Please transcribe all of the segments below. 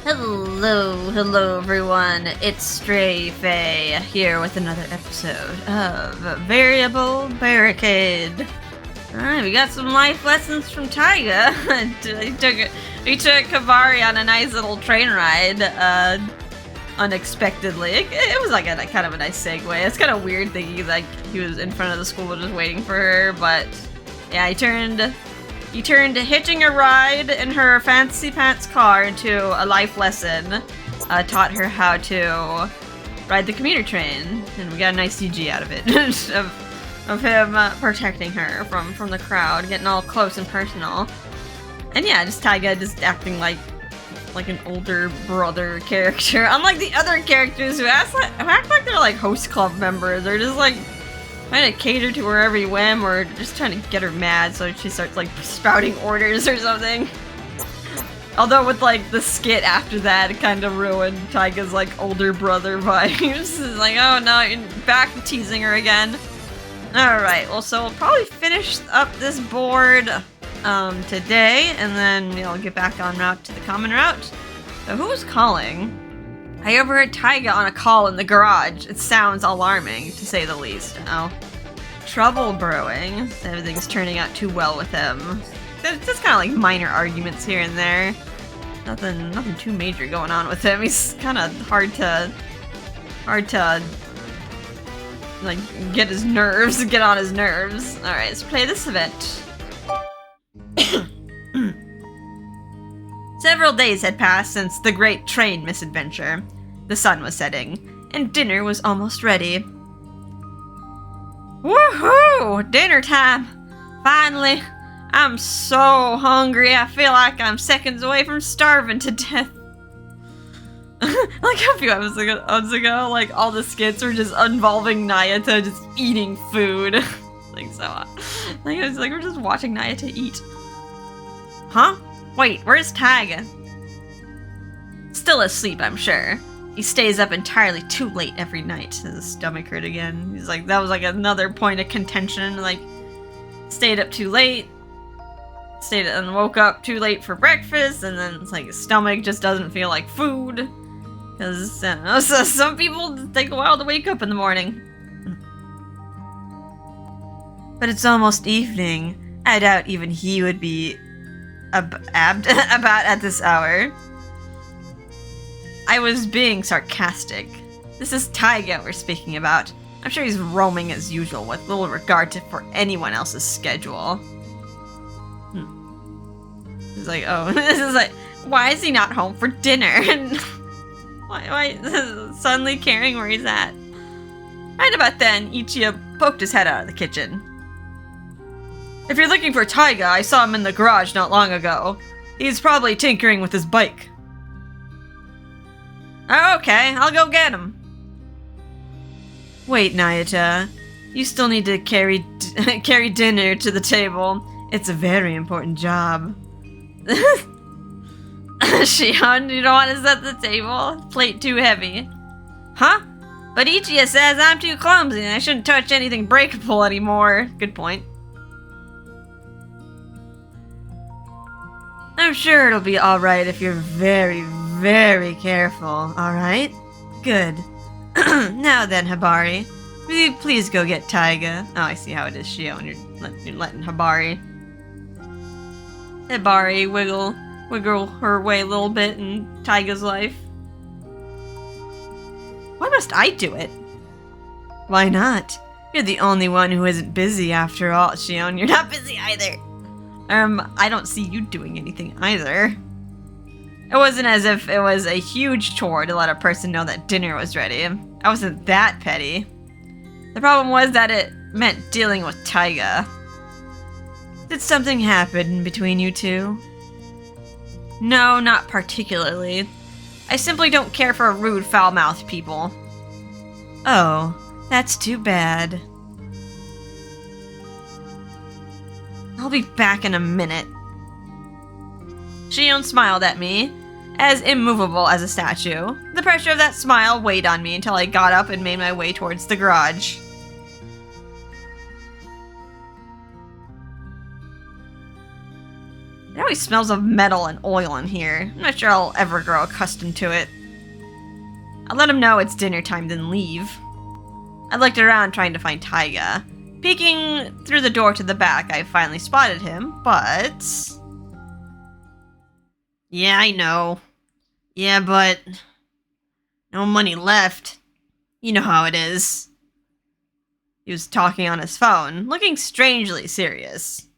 Hello everyone, it's Stray Faye here with another episode of Variable Barricade. Alright, we got some life lessons from Taiga. We took Hibari on a nice little train ride, unexpectedly. It was like a kind of a nice segue. It's kind of weird thinking like he was in front of the school just waiting for her, but yeah, he turned hitching a ride in her fancy pants car into a life lesson. Taught her how to ride the commuter train, and we got a nice CG out of it, of him protecting her from the crowd, getting all close and personal. And yeah, just Taiga just acting like an older brother character, unlike the other characters who act like they're like host club members. They're just like trying to cater to her every whim, or just trying to get her mad so she starts like spouting orders or something. Although with like the skit after that, it kind of ruined Taiga's like older brother vibes. It's like, oh no, you're back teasing her again. Alright, well, so we'll probably finish up this board today, and then we'll get back on route to the common route. So who's calling? I overheard Taiga on a call in the garage. It sounds alarming, to say the least. Oh. Trouble brewing. Everything's turning out too well with him. There's just kind of like minor arguments here and there. Nothing too major going on with him. He's kind of hard to like get on his nerves. Alright, let's play this event. Several days had passed since the great train misadventure. The sun was setting, and dinner was almost ready. Woohoo! Dinner time! Finally! I'm so hungry, I feel like I'm seconds away from starving to death. Like a few episodes ago, like all the skits were just involving Nayata just eating food. Like so, like it's like we're just watching Nayata eat. Huh? Wait, where's Taiga? Still asleep, I'm sure. He stays up entirely too late every night. His stomach hurt again. He's like, that was like another point of contention. Like, stayed up too late, and woke up too late for breakfast, and then it's like his stomach just doesn't feel like food. Because some people take a while to wake up in the morning. But it's almost evening. I doubt even he would be about at this hour. I was being sarcastic. This is Taiga we're speaking about. I'm sure he's roaming as usual with little regard for anyone else's schedule. It's like, oh, this is like, why is he not home for dinner? why suddenly caring where he's at? Right about then, Ichiya poked his head out of the kitchen. If you're looking for Taiga, I saw him in the garage not long ago. He's probably tinkering with his bike. Okay, I'll go get him. Wait, Nayata. You still need to carry dinner to the table. It's a very important job. Shion, you don't want to set the table? Plate too heavy. Huh? But Ichiya says I'm too clumsy and I shouldn't touch anything breakable anymore. Good point. I'm sure it'll be alright if you're very, very careful, alright? Good. Now then, Hibari, will you please go get Taiga? Oh, I see how it is, Shion. You're letting Hibari wiggle her way a little bit in Taiga's life. Why must I do it? Why not? You're the only one who isn't busy after all, Shion. You're not busy either. I don't see you doing anything either. It wasn't as if it was a huge chore to let a person know that dinner was ready. I wasn't that petty. The problem was that it meant dealing with Taiga. Did something happen between you two? No, not particularly. I simply don't care for rude, foul-mouthed people. Oh, that's too bad. I'll be back in a minute. Shion smiled at me, as immovable as a statue. The pressure of that smile weighed on me until I got up and made my way towards the garage. It always smells of metal and oil in here. I'm not sure I'll ever grow accustomed to it. I'll let him know it's dinner time, then leave. I looked around trying to find Taiga. Peeking through the door to the back, I finally spotted him, but... Yeah, I know. Yeah, but... no money left. You know how it is. He was talking on his phone, looking strangely serious.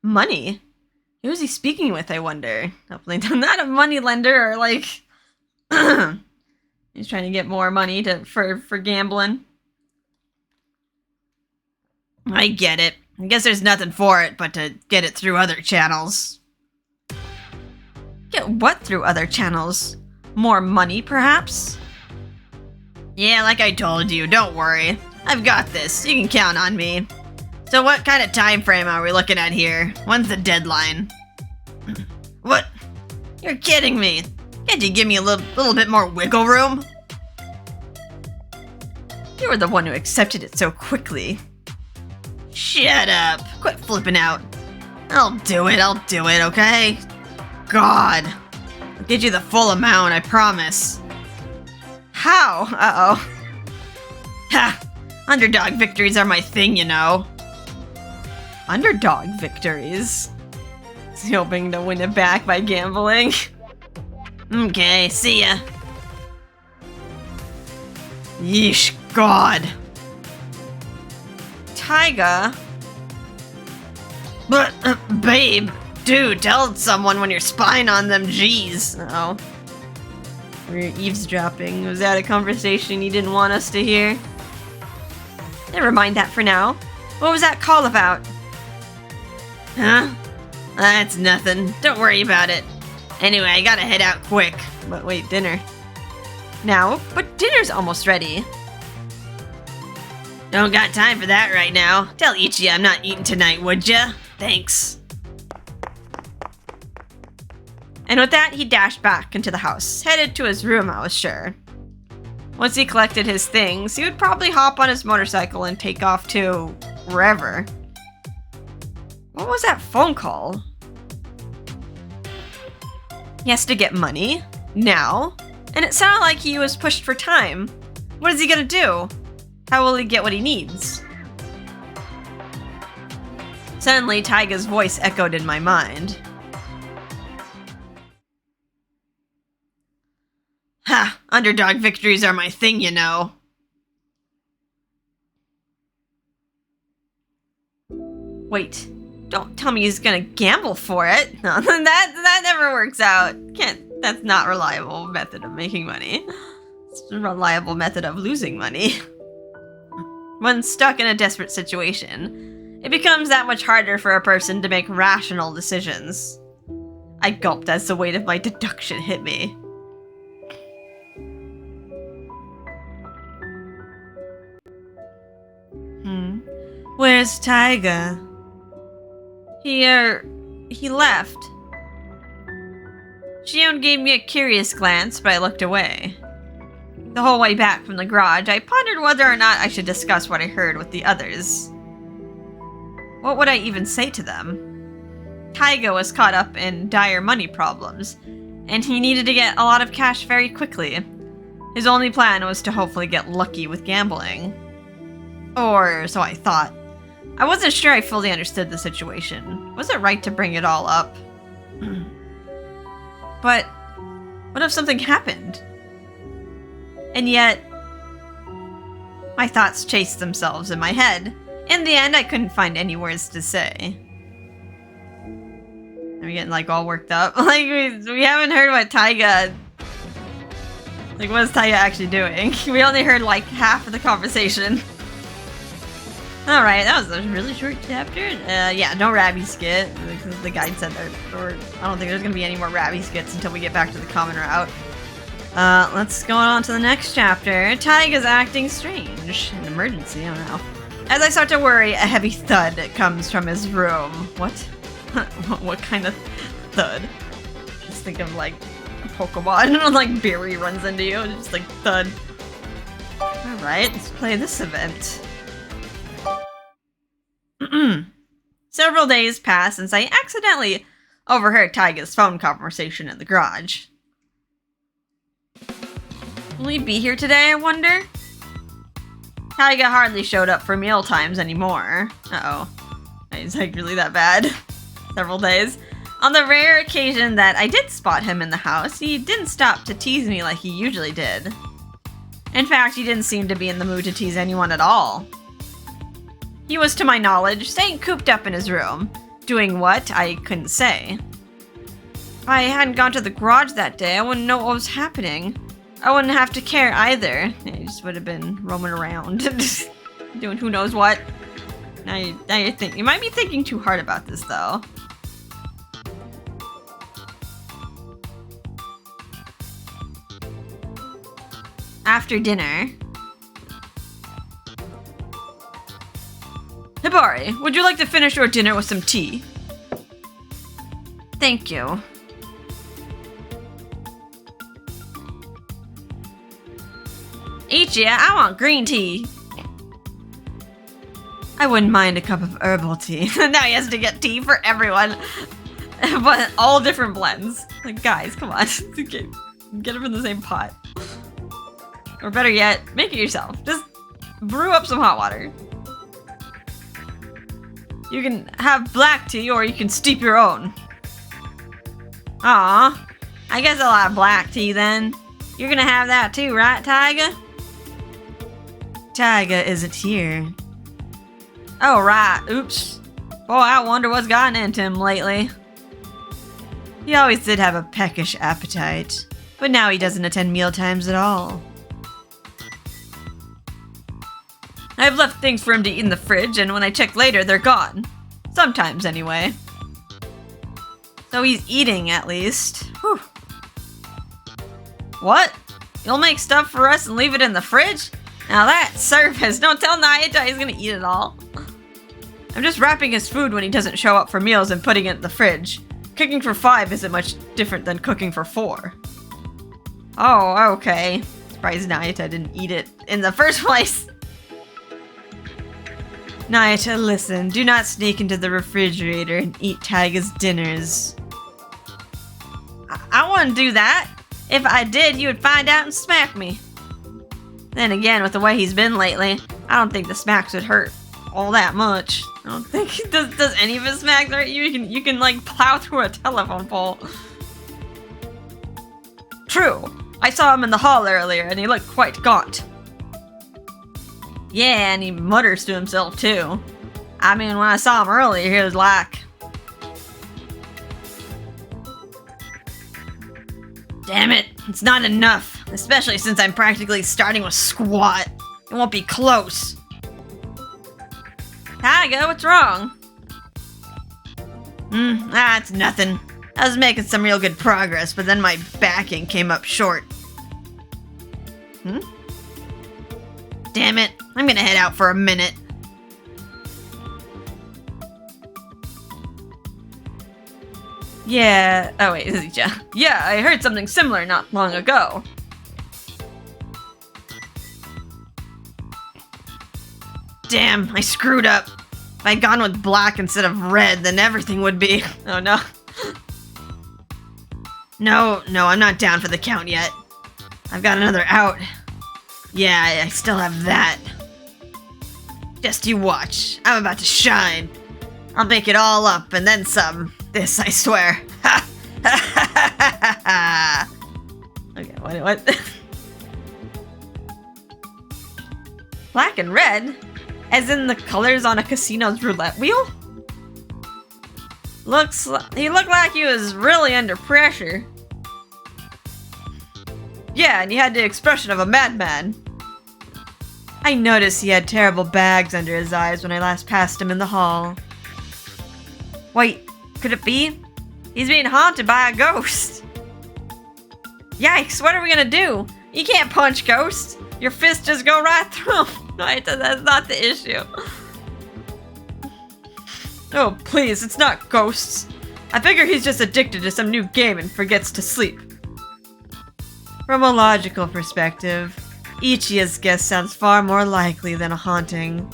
Money? Who was he speaking with, I wonder? Hopefully not a money lender or like... He's trying to get more money for gambling. I get it. I guess there's nothing for it but to get it through other channels. Get what through other channels? More money, perhaps? Yeah, like I told you, don't worry. I've got this. You can count on me. So what kind of time frame are we looking at here? When's the deadline? What? You're kidding me. Can't you give me a little bit more wiggle room? You were the one who accepted it so quickly. Shut up. Quit flipping out. I'll do it, okay? God. I'll get you the full amount, I promise. How? Uh-oh. Ha! Underdog victories are my thing, you know. Underdog victories? Is he hoping to win it back by gambling? Okay, see ya. Yeesh, God. Taiga? But, babe, dude, tell someone when you're spying on them, jeez. Uh-oh. We're eavesdropping. Was that a conversation you didn't want us to hear? Never mind that for now. What was that call about? Huh? That's nothing. Don't worry about it. Anyway, I gotta head out quick. But wait, dinner. Now? But dinner's almost ready. Don't got time for that right now. Tell Ichi I'm not eating tonight, would ya? Thanks. And with that, he dashed back into the house, headed to his room, I was sure. Once he collected his things, he would probably hop on his motorcycle and take off to... wherever. What was that phone call? He has to get money. Now. And it sounded like he was pushed for time. What is he gonna do? How will he get what he needs? Suddenly, Taiga's voice echoed in my mind. Ha! Underdog victories are my thing, you know. Wait. Don't tell me he's gonna gamble for it. No, that never works out. That's not a reliable method of making money. It's a reliable method of losing money. When stuck in a desperate situation, it becomes that much harder for a person to make rational decisions. I gulped as the weight of my deduction hit me. Where's Taiga? He left. Shion gave me a curious glance, but I looked away. The whole way back from the garage, I pondered whether or not I should discuss what I heard with the others. What would I even say to them? Taiga was caught up in dire money problems, and he needed to get a lot of cash very quickly. His only plan was to hopefully get lucky with gambling. Or so I thought. I wasn't sure I fully understood the situation. Was it right to bring it all up? But what if something happened? And yet, my thoughts chased themselves in my head. In the end, I couldn't find any words to say. I'm getting like all worked up. Like we haven't heard what Taiga. Like what is Taiga actually doing? We only heard like half of the conversation. Alright, that was a really short chapter. Yeah, no Rabby skit. The guide said that, or I don't think there's gonna be any more Rabby skits until we get back to the common route. Let's go on to the next chapter. Taiga's acting strange. An emergency, I don't know. As I start to worry, a heavy thud comes from his room. What? What kind of thud? Just think of like a Pokemon, like Barry runs into you, just like thud. Alright, let's play this event. Several days passed since I accidentally overheard Taiga's phone conversation in the garage. Will he be here today, I wonder? Taiga hardly showed up for meal times anymore. Uh-oh. He's like really that bad. Several days. On the rare occasion that I did spot him in the house, he didn't stop to tease me like he usually did. In fact, he didn't seem to be in the mood to tease anyone at all. He was, to my knowledge, staying cooped up in his room. Doing what, I couldn't say. If I hadn't gone to the garage that day, I wouldn't know what was happening. I wouldn't have to care either. I just would have been roaming around, doing who knows what. Now you're thinking. You might be thinking too hard about this, though. After dinner. Hibari, would you like to finish your dinner with some tea? Thank you. Ichi, I want green tea. I wouldn't mind a cup of herbal tea. Now he has to get tea for everyone. But all different blends. Like, guys, come on. Get them in the same pot. Or better yet, make it yourself. Just brew up some hot water. You can have black tea or you can steep your own. Aw, I guess I'll have black tea then. You're gonna have that too, right, Taiga? Taiga isn't here. Oh, right. Oops. Boy, I wonder what's gotten into him lately. He always did have a peckish appetite, but now he doesn't attend mealtimes at all. I've left things for him to eat in the fridge, and when I check later, they're gone. Sometimes, anyway. So he's eating, at least. Whew. What? You'll make stuff for us and leave it in the fridge? Now that's service. Don't tell Naita he's gonna eat it all. I'm just wrapping his food when he doesn't show up for meals and putting it in the fridge. Cooking for 5 isn't much different than cooking for 4. Oh, okay. Surprised Naita didn't eat it in the first place. Naita, listen. Do not sneak into the refrigerator and eat Taiga's dinners. I wouldn't do that. If I did, you would find out and smack me. Then again, with the way he's been lately, I don't think the smacks would hurt all that much. I don't think does any of his smacks hurt you? You can like plow through a telephone pole. True. I saw him in the hall earlier and he looked quite gaunt. Yeah, and he mutters to himself too. I mean, when I saw him earlier, he was like... Damn it, it's not enough. Especially since I'm practically starting with squat. It won't be close. Taiga, what's wrong? It's nothing. I was making some real good progress, but then my backing came up short. Damn it, I'm gonna head out for a minute. Yeah, oh wait, yeah, I heard something similar not long ago. Damn, I screwed up. If I'd gone with black instead of red, then everything would be... Oh no. No, I'm not down for the count yet. I've got another out. Yeah, I still have that. Just you watch. I'm about to shine. I'll make it all up and then some. This, I swear. Ha! Okay, what? Black and red? As in the colors on a casino's roulette wheel? He looked like he was really under pressure. Yeah, and he had the expression of a madman. I noticed he had terrible bags under his eyes when I last passed him in the hall. Wait, could it be? He's being haunted by a ghost. Yikes, what are we gonna do? You can't punch ghosts. Your fists just go right through them. No, that's not the issue. Oh, please, it's not ghosts. I figure he's just addicted to some new game and forgets to sleep. From a logical perspective, Ichi's guess sounds far more likely than a haunting.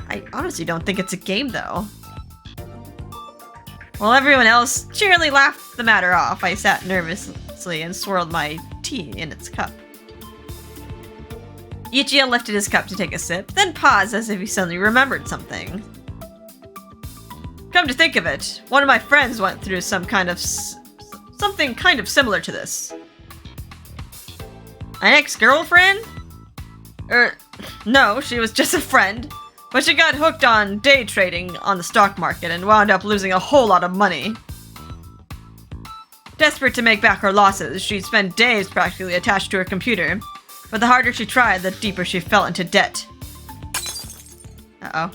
I honestly don't think it's a game, though. While everyone else cheerily laughed the matter off, I sat nervously and swirled my tea in its cup. Ichiya lifted his cup to take a sip, then paused as if he suddenly remembered something. Come to think of it, one of my friends went through something kind of similar to this. An ex-girlfriend? No, she was just a friend. But she got hooked on day trading on the stock market and wound up losing a whole lot of money. Desperate to make back her losses, she'd spent days practically attached to her computer. But the harder she tried, the deeper she fell into debt. Uh-oh.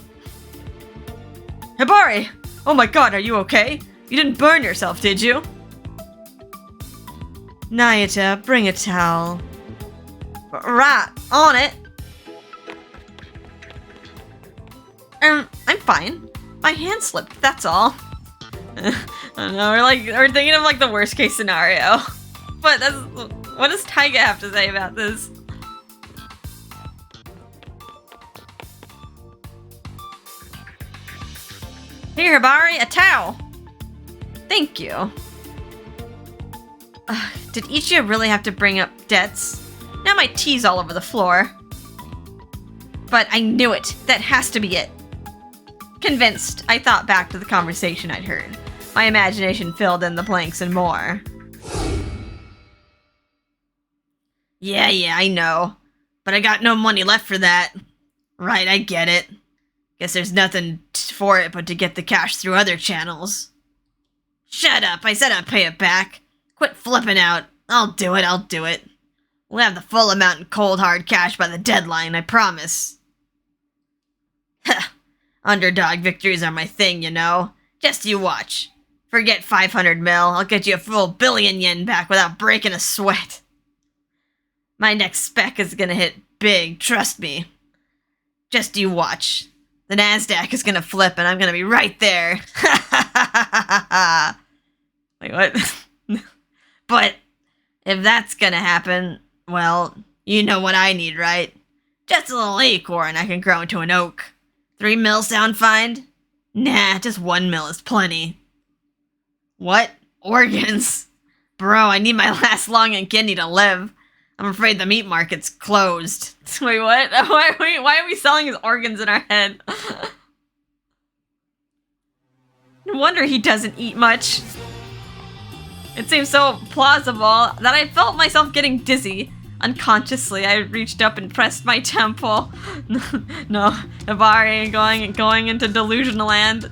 Hibari! Oh my god, are you okay? You didn't burn yourself, did you? Nayata, bring a towel. Right, on it. I'm fine. My hand slipped, that's all. I don't know, we're thinking of like the worst case scenario. But what does Taiga have to say about this? Here, Hibari, a towel! Thank you. Did Ichiya really have to bring up debts? Now my tea's all over the floor. But I knew it. That has to be it. Convinced, I thought back to the conversation I'd heard. My imagination filled in the blanks and more. Yeah, I know. But I got no money left for that. Right, I get it. Guess there's nothing for it but to get the cash through other channels. Shut up, I said I'd pay it back. Quit flipping out. I'll do it. We'll have the full amount in cold hard cash by the deadline, I promise. Heh. Underdog victories are my thing, you know. Just you watch. Forget 500 mil, I'll get you a full billion yen back without breaking a sweat. My next spec is gonna hit big, trust me. Just you watch. The NASDAQ is gonna flip and I'm gonna be right there. Wait, what? But if that's gonna happen, well, you know what I need, right? Just a little acorn I can grow into an oak. 3 mil sound fine? Nah, just 1 mil is plenty. What? Organs? Bro, I need my last lung and kidney to live. I'm afraid the meat market's closed. Wait, what? Why are we selling his organs in our head? No wonder he doesn't eat much. It seems so plausible that I felt myself getting dizzy. Unconsciously, I reached up and pressed my temple. No, Hibari going into delusional land.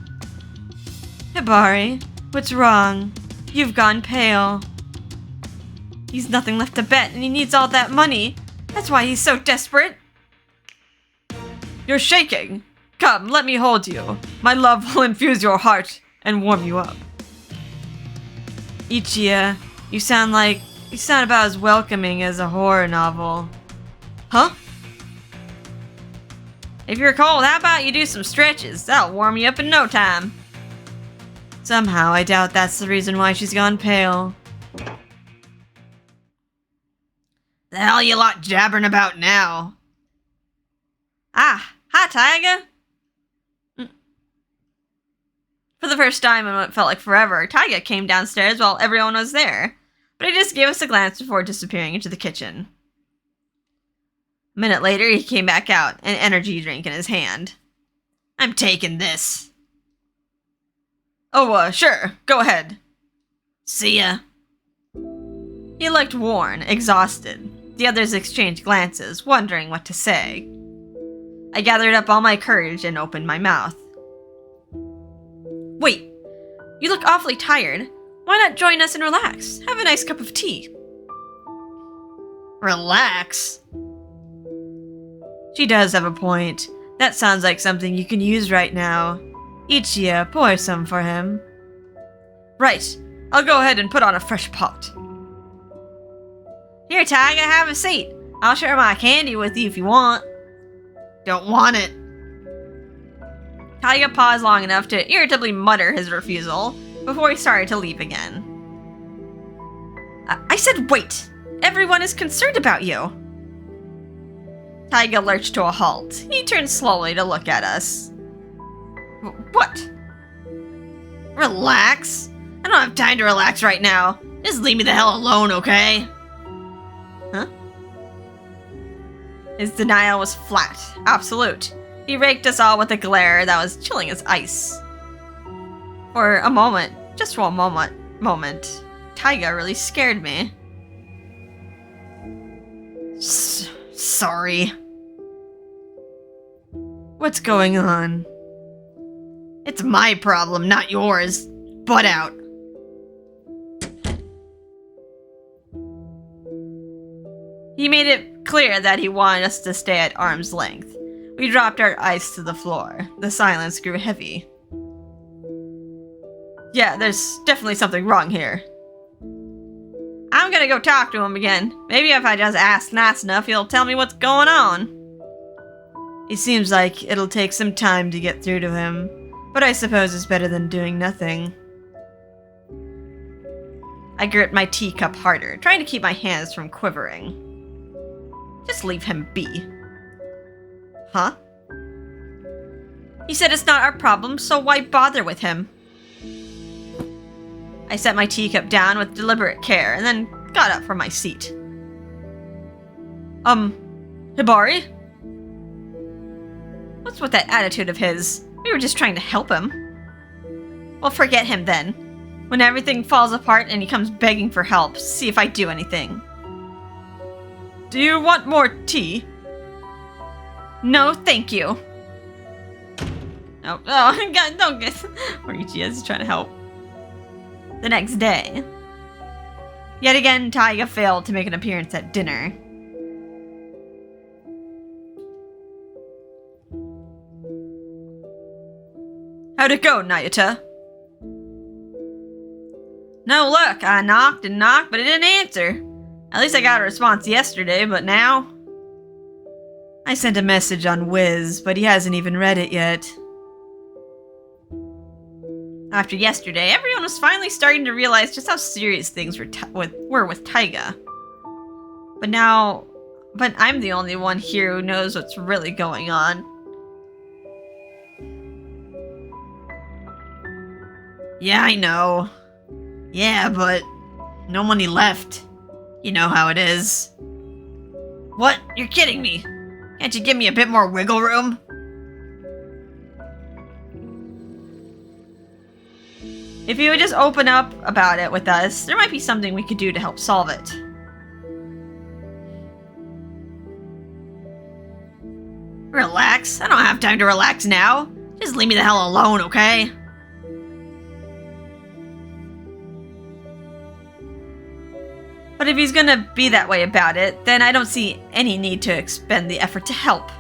Hibari, what's wrong? You've gone pale. He's nothing left to bet, and he needs all that money. That's why he's so desperate. You're shaking. Come, let me hold you. My love will infuse your heart and warm you up. Ichiya, you sound about as welcoming as a horror novel. Huh? If you're cold, how about you do some stretches? That'll warm you up in no time. Somehow, I doubt that's the reason why she's gone pale. The hell you lot jabbering about now? Ah, hi Taiga! For the first time in what felt like forever, Taiga came downstairs while everyone was there, but he just gave us a glance before disappearing into the kitchen. A minute later, he came back out, an energy drink in his hand. I'm taking this. Oh, sure, go ahead. See ya. He looked worn, exhausted. The others exchanged glances, wondering what to say. I gathered up all my courage and opened my mouth. Wait, you look awfully tired. Why not join us and relax? Have a nice cup of tea. Relax? She does have a point. That sounds like something you can use right now. Ichiya, pour some for him. Right, I'll go ahead and put on a fresh pot. Here, Taiga, have a seat. I'll share my candy with you if you want. Don't want it. Taiga paused long enough to irritably mutter his refusal before he started to leave again. I said wait! Everyone is concerned about you! Taiga lurched to a halt. He turned slowly to look at us. What? Relax? I don't have time to relax right now. Just leave me the hell alone, okay? Huh? His denial was flat, absolute. He raked us all with a glare that was chilling as ice. For a moment, just for a moment, Taiga really scared me. Sorry. What's going on? It's my problem, not yours. Butt out. He made it clear that he wanted us to stay at arm's length. We dropped our eyes to the floor. The silence grew heavy. Yeah, there's definitely something wrong here. I'm gonna go talk to him again. Maybe if I just ask nice enough, he'll tell me what's going on. It seems like it'll take some time to get through to him, but I suppose it's better than doing nothing. I gripped my teacup harder, trying to keep my hands from quivering. Just leave him be. Huh? He said it's not our problem, so why bother with him? I set my teacup down with deliberate care, and then got up from my seat. Hibari? What's with that attitude of his? We were just trying to help him. Well, forget him then. When everything falls apart and he comes begging for help, see if I do anything. Do you want more tea? No, thank you. Oh, God, don't get... Morichi is trying to help. The next day. Yet again, Taiga failed to make an appearance at dinner. How'd it go, Nayuta? No luck. I knocked and knocked, but it didn't answer. At least I got a response yesterday, but now... I sent a message on Wiz, but he hasn't even read it yet. After yesterday, everyone was finally starting to realize just how serious things were with Taiga. But I'm the only one here who knows what's really going on. Yeah, I know. Yeah, but no money left. You know how it is. What? You're kidding me. Can't you give me a bit more wiggle room? If you would just open up about it with us, there might be something we could do to help solve it. Relax? I don't have time to relax now. Just leave me the hell alone, okay? But if he's gonna be that way about it, then I don't see any need to expend the effort to help.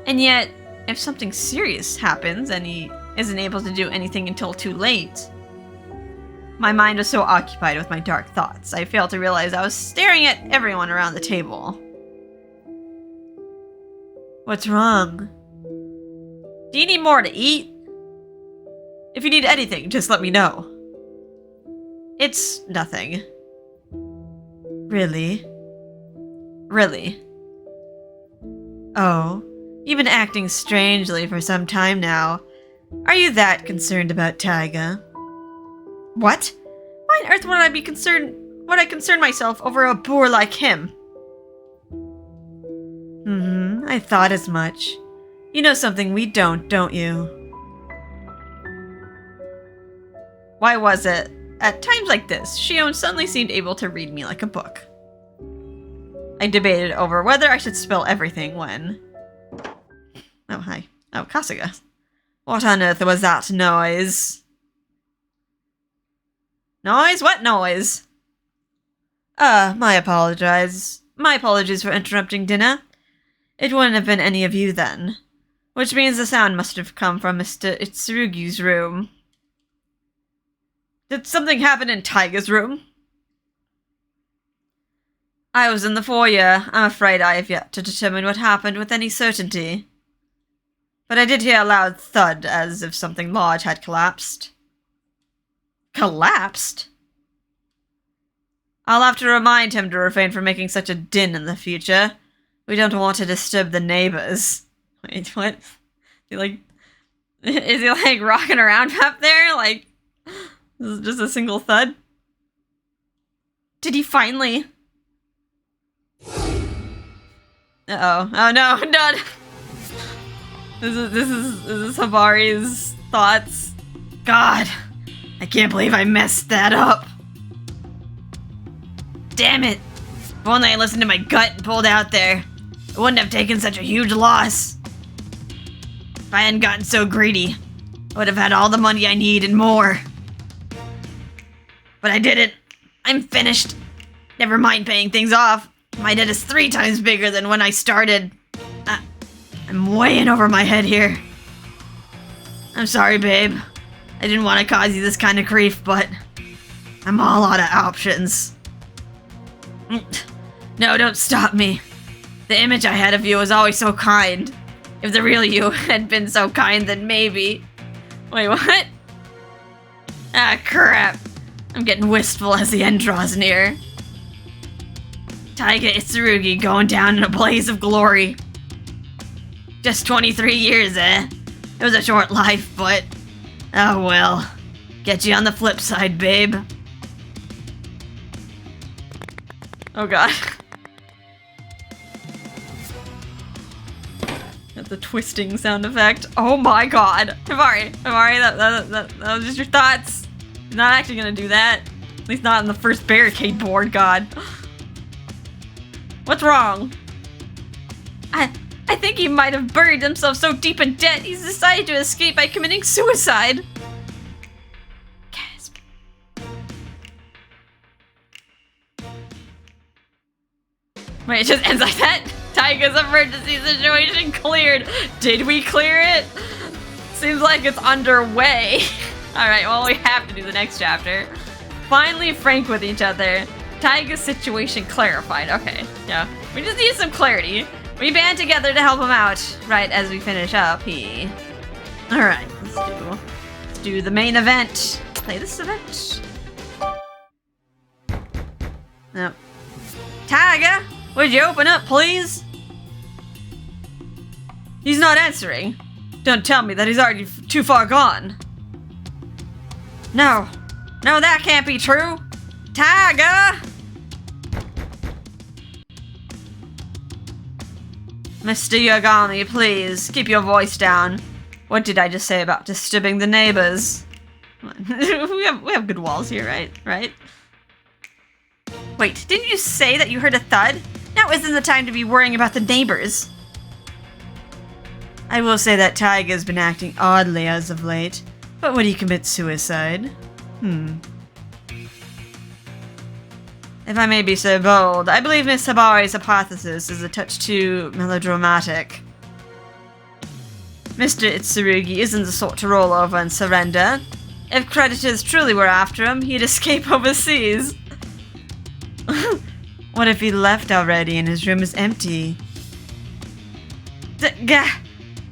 And yet, if something serious happens and he isn't able to do anything until too late... My mind was so occupied with my dark thoughts, I failed to realize I was staring at everyone around the table. What's wrong? Do you need more to eat? If you need anything, just let me know. It's nothing. Really? Really? Oh, you've been acting strangely for some time now. Are you that concerned about Taiga? What? Why on earth would I concern myself over a boor like him? I thought as much. You know something we don't you? Why was it? At times like this, Shion suddenly seemed able to read me like a book. I debated over whether I should spill everything when... Oh, hi. Oh, Kasuga. What on earth was that noise? Noise? What noise? My apologies. My apologies for interrupting dinner. It wouldn't have been any of you then. Which means the sound must have come from Mr. Itsurugi's room. Did something happen in Taiga's room? I was in the foyer. I'm afraid I have yet to determine what happened with any certainty. But I did hear a loud thud, as if something large had collapsed. Collapsed? I'll have to remind him to refrain from making such a din in the future. We don't want to disturb the neighbors. Wait, what? Is he like rocking around up there? Like, this is just a single thud? Did he finally? Uh-oh. Oh no, no. This is Hibari's thoughts. God, I can't believe I messed that up. Damn it. If only I listened to my gut and pulled out there, I wouldn't have taken such a huge loss. If I hadn't gotten so greedy, I would have had all the money I need and more. But I didn't. I'm finished. Never mind paying things off. My debt is 3 times bigger than when I started. I'm way in over my head here. I'm sorry, babe. I didn't want to cause you this kind of grief, but I'm all out of options. No, don't stop me. The image I had of you was always so kind. If the real you had been so kind, then maybe... Wait, what? Ah, crap. I'm getting wistful as the end draws near. Taiga Itsurugi going down in a blaze of glory. Just 23 years, eh? It was a short life, but... Oh well. Get you on the flip side, babe. Oh god. That's the twisting sound effect. Oh my god. Hibari, that was just your thoughts. He's not actually gonna do that. At least not on the first barricade board, god. What's wrong? I think he might have buried himself so deep in debt, he's decided to escape by committing suicide. Gasp. Wait, it just ends like that? Taiga's emergency situation cleared. Did we clear it? Seems like it's underway. Alright, well, we have to do the next chapter. Finally frank with each other. Taiga's situation clarified. Okay, yeah. We just need some clarity. We band together to help him out right as we finish up. Alright, let's do the main event. Play this event. Nope. Taiga, would you open up, please? He's not answering. Don't tell me that he's already too far gone. No, that can't be true. Taiga! Mr. Yagami, please, keep your voice down. What did I just say about disturbing the neighbors? we have good walls here, right? Wait, didn't you say that you heard a thud? Now isn't the time to be worrying about the neighbors. I will say that Taiga's been acting oddly as of late, but would he commit suicide? If I may be so bold, I believe Miss Hibari's hypothesis is a touch too melodramatic. Mr. Itsurugi isn't the sort to roll over and surrender. If creditors truly were after him, he'd escape overseas. What if he left already and his room is empty?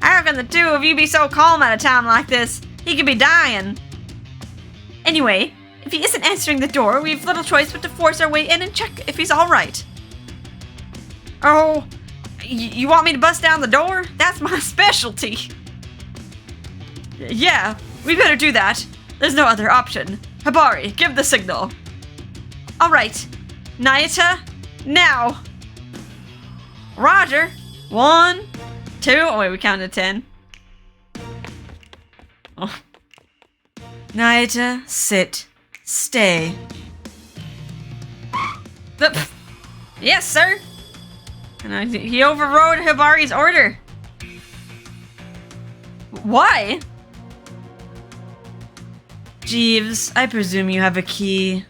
How can the two of you be so calm at a time like this? He could be dying. Anyway, if he isn't answering the door, we have little choice but to force our way in and check if he's alright. Oh, you want me to bust down the door? That's my specialty. Yeah, we better do that. There's no other option. Hibari, give the signal. Alright, Nayata, now. Roger. 1, 2, oh wait, we counted 10. Oh. Nayata, sit. Stay. Yes, sir. And he overrode Hibari's order. Why? Jeeves, I presume you have a key.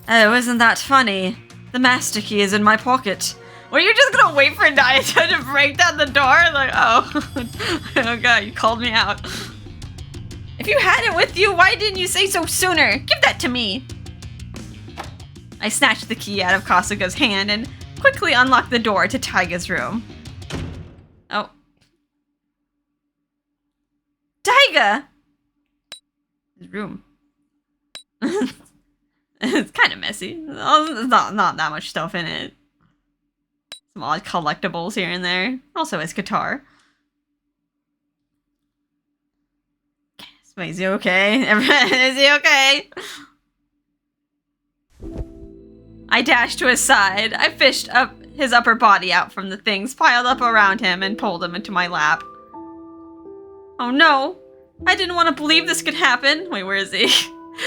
Oh, isn't that funny? The master key is in my pocket. Were you just gonna wait for Nayata to break down the door? Like, oh. Oh god, you called me out. If you had it with you, why didn't you say so sooner? Give that to me. I snatched the key out of Kasuga's hand and quickly unlocked the door to Taiga's room. Oh. Taiga! His room. It's kind of messy. There's not that much stuff in it. Some odd collectibles here and there. Also his guitar. Is he okay? Is he okay? I dashed to his side. I fished up his upper body out from the things piled up around him and pulled him into my lap. Oh no! I didn't want to believe this could happen. Wait, where is he?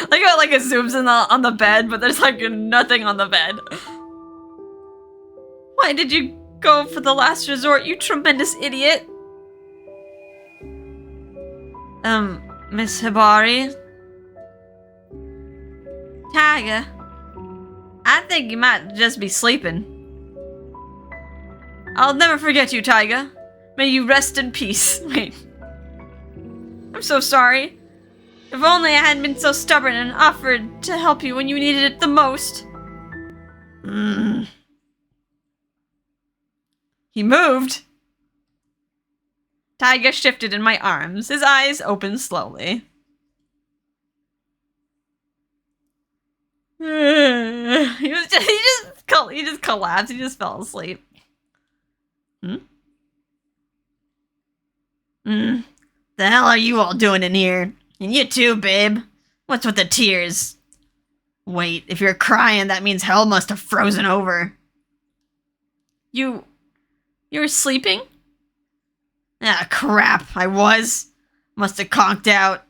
Like how it zooms in on the bed, but there's nothing on the bed. Why did you go for the last resort, you tremendous idiot? Miss Hibari? Taiga? I think you might just be sleeping. I'll never forget you, Taiga. May you rest in peace. Wait. I'm so sorry. If only I hadn't been so stubborn and offered to help you when you needed it the most. He moved. Taiga shifted in my arms. His eyes opened slowly. He just collapsed. He just fell asleep. The hell are you all doing in here? And you too, babe. What's with the tears? Wait, if you're crying, that means hell must have frozen over. You were sleeping? Ah, crap, I was. Must have conked out.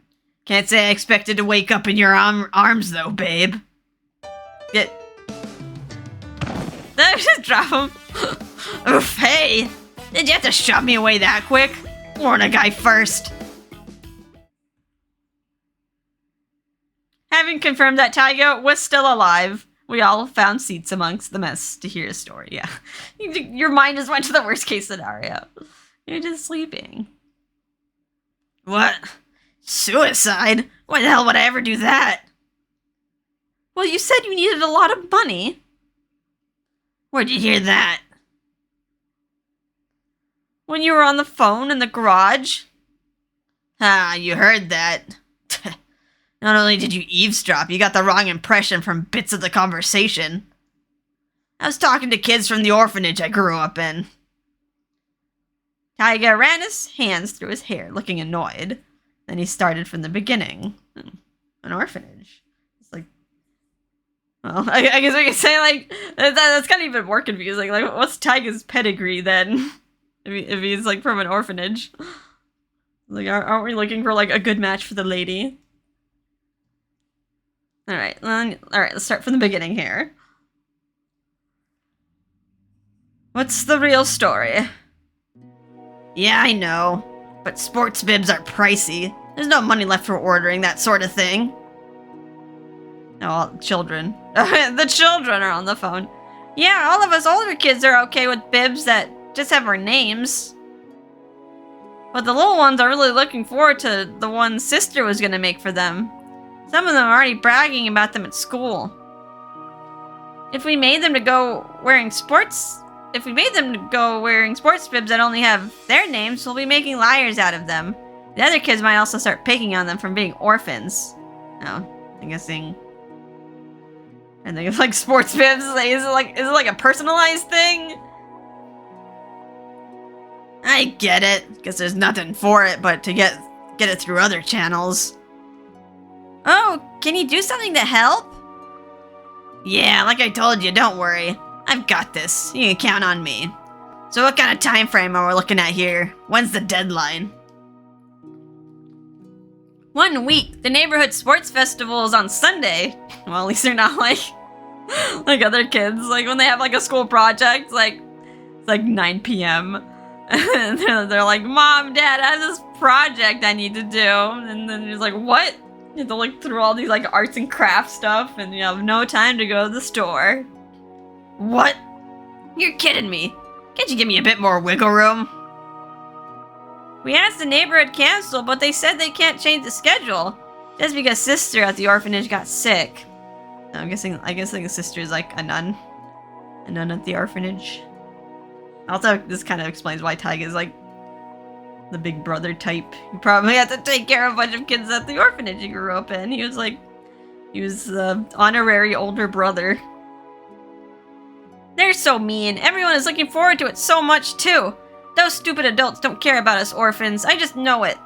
Can't say I expected to wake up in your arms, though, babe. Did I just drop him? Oof, hey! Did you have to shove me away that quick? Warn a guy first. Having confirmed that Taiga was still alive, we all found seats amongst the mess to hear his story. Yeah. Your mind just went to the worst case scenario. You're just sleeping. What? Suicide? Why the hell would I ever do that? Well, you said you needed a lot of money. Where'd you hear that? When you were on the phone in the garage? Ah, you heard that. Not only did you eavesdrop, you got the wrong impression from bits of the conversation. I was talking to kids from the orphanage I grew up in. Taiga ran his hands through his hair, looking annoyed. Then he started from the beginning. An orphanage. It's like... Well, I guess we could say, that's kind of even more confusing. Like, what's Taiga's pedigree, then? If he's, from an orphanage. Like, aren't we looking for, a good match for the lady? Alright, let's start from the beginning here. What's the real story? Yeah, I know, but sports bibs are pricey. There's no money left for ordering that sort of thing. Oh, children. The children are on the phone. Yeah, all of us older kids are okay with bibs that just have our names. But the little ones are really looking forward to the one sister was gonna make for them. Some of them are already bragging about them at school. If we made them go wearing sports bibs that only have their names, we'll be making liars out of them. The other kids might also start picking on them from being orphans. Oh, I'm guessing. And they like sports bibs. Is it a personalized thing? I get it. Guess there's nothing for it but to get it through other channels. Oh, can you do something to help? Yeah, like I told you, don't worry. I've got this. You can count on me. So what kind of time frame are we looking at here? When's the deadline? 1 week. The neighborhood sports festival is on Sunday. Well, at least they're not like other kids. Like when they have a school project, it's like 9 p.m. And they're like, Mom, Dad, I have this project I need to do. And then he's like, what? You have to look through all these arts and crafts stuff and you have no time to go to the store. What? You're kidding me. Can't you give me a bit more wiggle room? We asked the neighborhood council, but they said they can't change the schedule. Just because sister at the orphanage got sick. I guess the sister is a nun. A nun at the orphanage. Also, this kind of explains why Taiga is the big brother type. He probably had to take care of a bunch of kids at the orphanage he grew up in. He was the honorary older brother. They're so mean. Everyone is looking forward to it so much too. Those stupid adults don't care about us orphans. I just know it.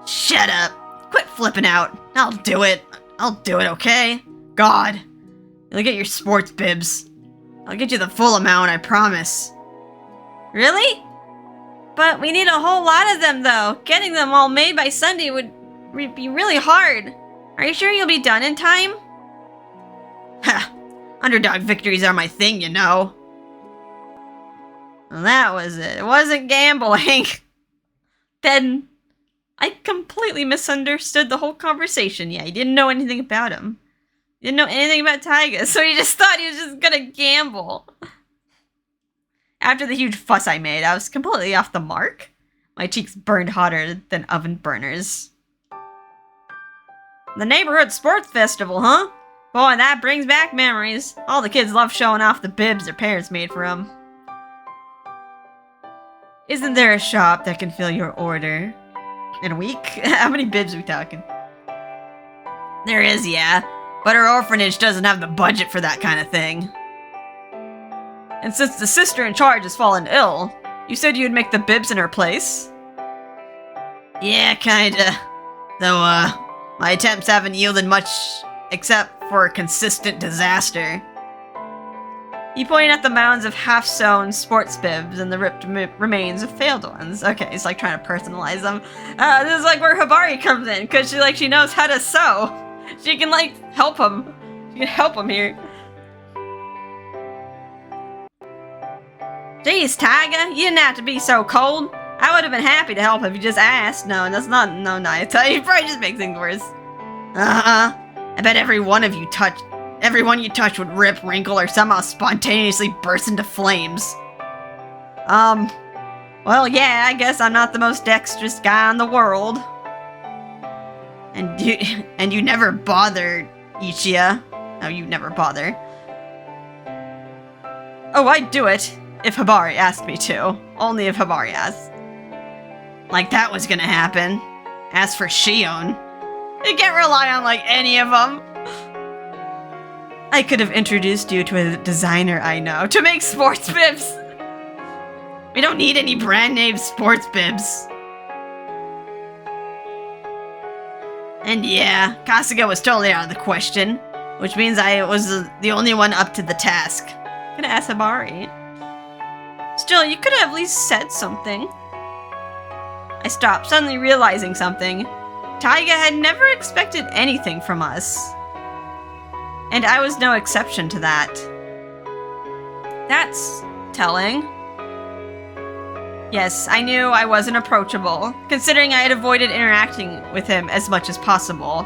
Shut up. Quit flipping out. I'll do it. I'll do it, okay? God. You'll get your sports bibs. I'll get you the full amount, I promise. Really? But we need a whole lot of them, though. Getting them all made by Sunday would be really hard. Are you sure you'll be done in time? Ha! Underdog victories are my thing, you know. Well, that was it. It wasn't gambling. Then I completely misunderstood the whole conversation. Yeah, he didn't know anything about him. He didn't know anything about Taiga, so he just thought he was just gonna gamble. After the huge fuss I made, I was completely off the mark. My cheeks burned hotter than oven burners. The neighborhood sports festival, huh? Boy, that brings back memories. All the kids love showing off the bibs their parents made for them. Isn't there a shop that can fill your order? In a week? How many bibs are we talking? There is, yeah. But our orphanage doesn't have the budget for that kind of thing. And since the sister in charge has fallen ill, you said you'd make the bibs in her place? Yeah, kinda. Though, my attempts haven't yielded much except for consistent disaster. He pointed at the mounds of half-sewn sports bibs and the ripped remains of failed ones. Okay, he's like trying to personalize them. This is like where Hibari comes in, because she knows how to sew. She can like help him. She can help him here. Jeez, Taiga, you didn't have to be so cold. I would have been happy to help if you just asked. No, that's not nice. You probably just make things worse. I bet every one you touch would rip, wrinkle, or somehow spontaneously burst into flames. Well, yeah, I guess I'm not the most dexterous guy in the world. And you never bother, Ichiya. No, you never bother. Oh, I'd do it if Hibari asked me to. Only if Hibari asked. Like that was gonna happen. As for Shion, you can't rely on like any of them. I could have introduced you to a designer I know to make sports bibs. We don't need any brand name sports bibs. And yeah, Kasuga was totally out of the question, which means I was the only one up to the task. I'm gonna ask Hibari. Still, you could have at least said something. I stopped, suddenly realizing something. Taiga had never expected anything from us. And I was no exception to that. That's telling. Yes, I knew I wasn't approachable, considering I had avoided interacting with him as much as possible.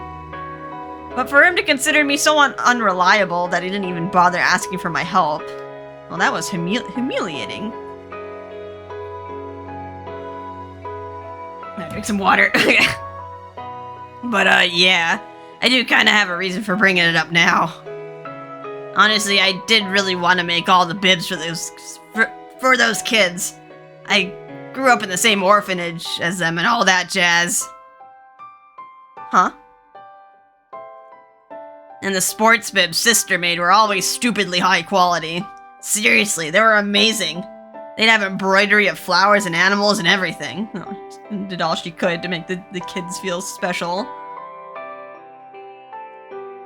But for him to consider me so unreliable that he didn't even bother asking for my help, well, that was humiliating. I'm gonna drink some water. But, yeah, I do kind of have a reason for bringing it up now. Honestly, I did really want to make all the bibs for those kids. I grew up in the same orphanage as them and all that jazz. Huh? And the sports bibs sister made were always stupidly high quality. Seriously, they were amazing. They'd have embroidery of flowers and animals and everything. Oh, did all she could to make the kids feel special.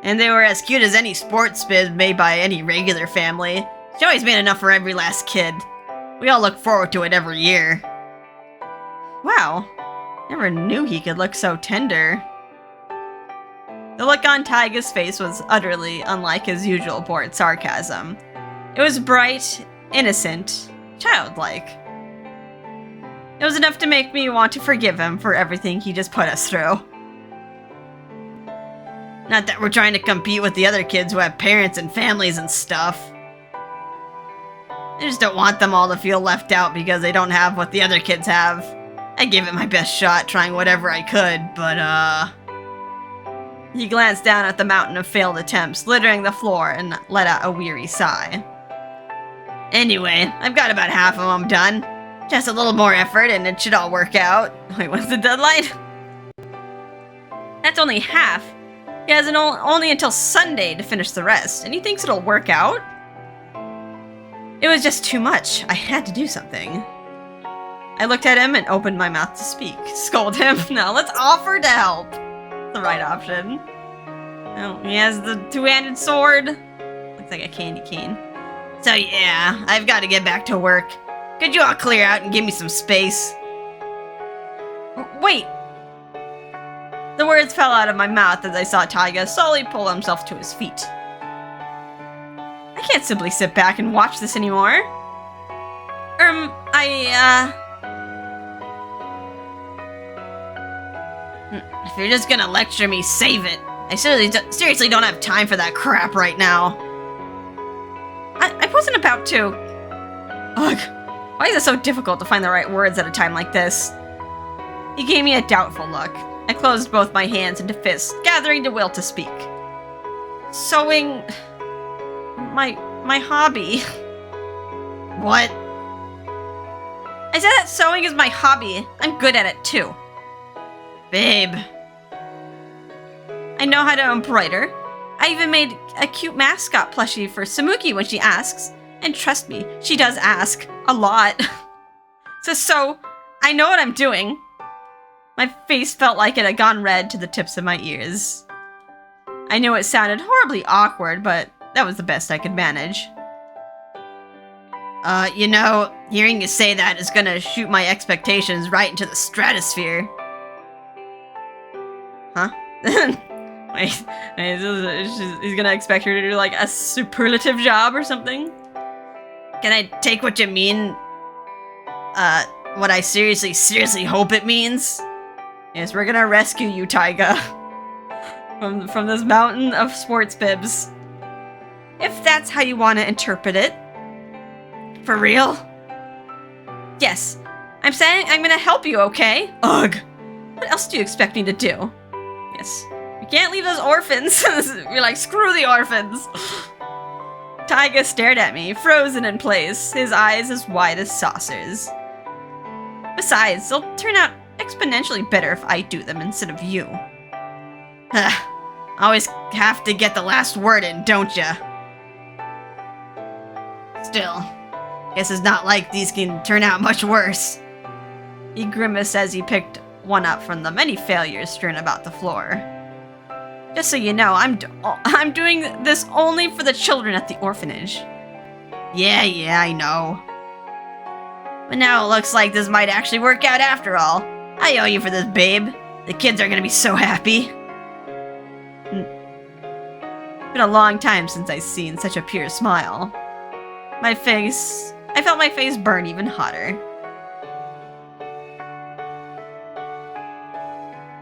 And they were as cute as any sports bib made by any regular family. She always made enough for every last kid. We all look forward to it every year. Wow. Never knew he could look so tender. The look on Taiga's face was utterly unlike his usual bored sarcasm. It was bright, innocent, childlike. It was enough to make me want to forgive him for everything he just put us through. Not that we're trying to compete with the other kids who have parents and families and stuff. I just don't want them all to feel left out because they don't have what the other kids have. I gave it my best shot, trying whatever I could, but, He glanced down at the mountain of failed attempts, littering the floor, and let out a weary sigh. Anyway, I've got about half of them done. Just a little more effort and it should all work out. Wait, what's the deadline? That's only half. He has only until Sunday to finish the rest, and he thinks it'll work out? It was just too much. I had to do something. I looked at him and opened my mouth to speak. Scold him? No, let's offer to help. The right option. Oh, he has the two-handed sword. Looks like a candy cane. So yeah, I've got to get back to work. Could you all clear out and give me some space? Wait! The words fell out of my mouth as I saw Taiga slowly pull himself to his feet. I can't simply sit back and watch this anymore. If you're just gonna lecture me, save it. I seriously don't have time for that crap right now. I wasn't about to. Ugh, why is it so difficult to find the right words at a time like this? He gave me a doubtful look. I closed both my hands into fists, gathering the will to speak. Sewing... my hobby. What? I said that sewing is my hobby. I'm good at it too. Babe. I know how to embroider. I even made a cute mascot plushie for Samuki when she asks. And trust me, she does ask. A lot. So, I know what I'm doing. My face felt like it had gone red to the tips of my ears. I knew it sounded horribly awkward, but that was the best I could manage. You know, hearing you say that is gonna shoot my expectations right into the stratosphere. Huh? Wait, he's gonna expect her to do, like, a superlative job or something? Can I take what you mean? What I seriously hope it means? Yes, we're gonna rescue you, Taiga. From this mountain of sports bibs. If that's how you want to interpret it. For real? Yes. I'm saying I'm gonna help you, okay? Ugh. What else do you expect me to do? Yes. You can't leave those orphans. You're like, screw the orphans. Taiga stared at me, frozen in place, his eyes as wide as saucers. Besides, they'll turn out exponentially better if I do them instead of you. Always have to get the last word in, don't ya? Still, guess it's not like these can turn out much worse. He grimaced as he picked one up from the many failures strewn about the floor. Just so you know, I'm doing this only for the children at the orphanage. Yeah, I know. But now it looks like this might actually work out after all. I owe you for this, babe. The kids are gonna be so happy. It's been a long time since I've seen such a pure smile. I felt my face burn even hotter.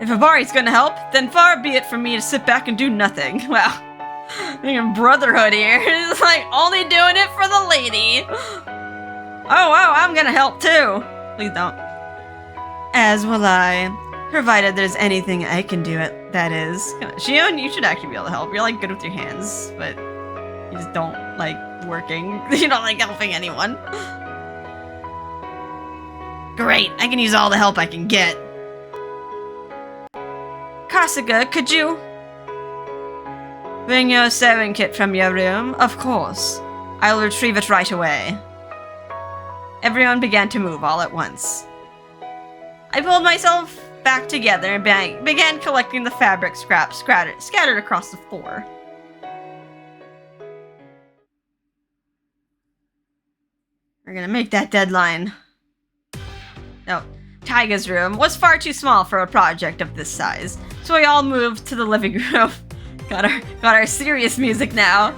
If Hibari's gonna help, then far be it from me to sit back and do nothing. Wow. Thinking brotherhood here. It's like only doing it for the lady. Oh wow, I'm gonna help too. Please don't. As will I. Provided there's anything I can do it, that is. Shion, you should actually be able to help. You're like good with your hands, but you just don't like working. You don't like helping anyone. Great, I can use all the help I can get. Kasuga, could you bring your sewing kit from your room? Of course. I'll retrieve it right away. Everyone began to move all at once. I pulled myself back together and began collecting the fabric scraps scattered across the floor. We're gonna make that deadline. No, Taiga's room was far too small for a project of this size, so we all moved to the living room. Got our serious music now.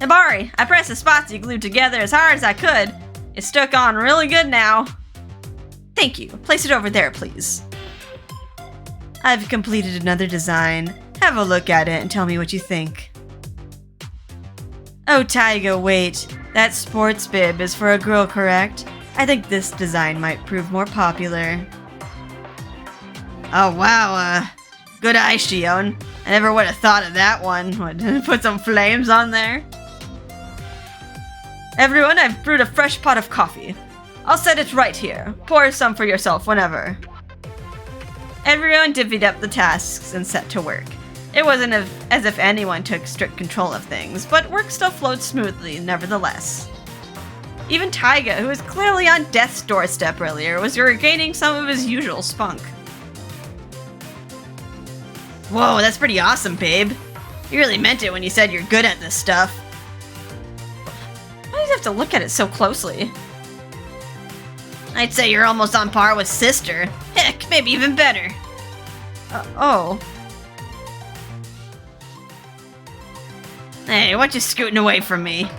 Hibari, I pressed the spots you glued together as hard as I could. It's stuck on really good now. Thank you. Place it over there, please. I've completed another design. Have a look at it and tell me what you think. Oh, Taiga, wait. That sports bib is for a girl, correct? I think this design might prove more popular. Oh, wow. Good eye, Shion. I never would have thought of that one. What, put some flames on there? Everyone, I've brewed a fresh pot of coffee. I'll set it right here. Pour some for yourself whenever. Everyone divvied up the tasks and set to work. It wasn't as if anyone took strict control of things, but work still flowed smoothly nevertheless. Even Taiga, who was clearly on death's doorstep earlier, was regaining some of his usual spunk. Whoa, that's pretty awesome, babe. You really meant it when you said you're good at this stuff. Why do you have to look at it so closely? I'd say you're almost on par with sister. Heck, maybe even better. Oh. Hey, what you scooting away from me?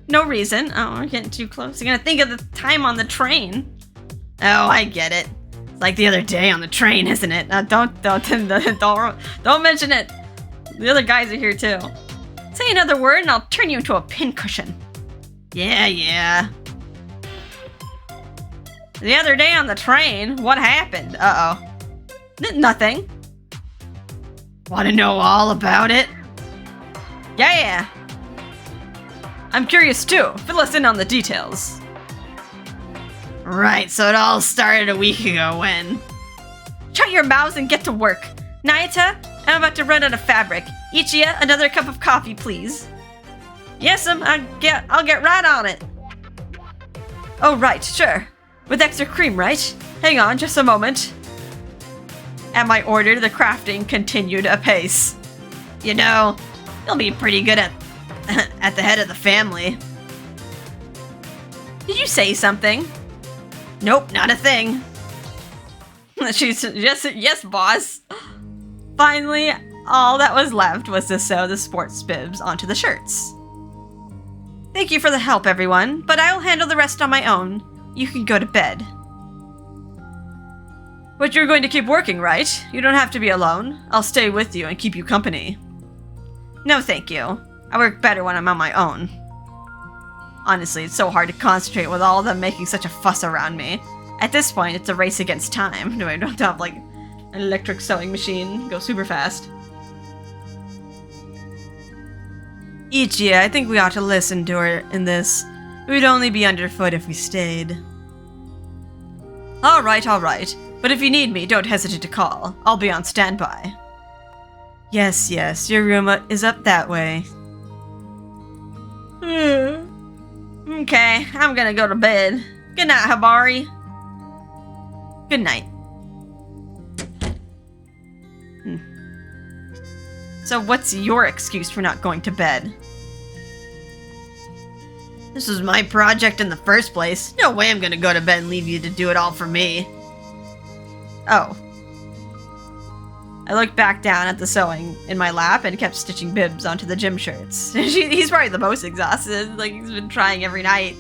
No reason. Oh, we're getting too close. You're gonna think of the time on the train. Oh, I get it. It's like the other day on the train, isn't it? Don't mention it. The other guys are here too. Say another word and I'll turn you into a pincushion. Yeah. The other day on the train, what happened? Uh-oh. Nothing. Want to know all about it? Yeah. I'm curious too. Fill us in on the details. Right, so it all started a week ago when... Shut your mouths and get to work. Nayata, I'm about to run out of fabric. Ichiya, another cup of coffee, please. Yes, I'll get right on it. Oh, right, sure. With extra cream, right? Hang on, just a moment. At my order, the crafting continued apace. You know, you'll be pretty good at the head of the family. Did you say something? Nope, not a thing. She's yes, boss. Finally, all that was left was to sew the sports bibs onto the shirts. Thank you for the help, everyone, but I will handle the rest on my own. You can go to bed. But you're going to keep working, right? You don't have to be alone. I'll stay with you and keep you company. No, thank you. I work better when I'm on my own. Honestly, it's so hard to concentrate with all of them making such a fuss around me. At this point, it's a race against time. I don't have, like, an electric sewing machine. Go super fast. Ichiya, I think we ought to listen to her in this. We'd only be underfoot if we stayed. Alright. But if you need me, don't hesitate to call. I'll be on standby. Yes, your room is up that way. Okay, I'm gonna go to bed. Good night, Hibari. Good night. So what's your excuse for not going to bed? This was my project in the first place. No way I'm gonna go to bed and leave you to do it all for me. Oh. I looked back down at the sewing in my lap and kept stitching bibs onto the gym shirts. He's probably the most exhausted. Like, he's been trying every night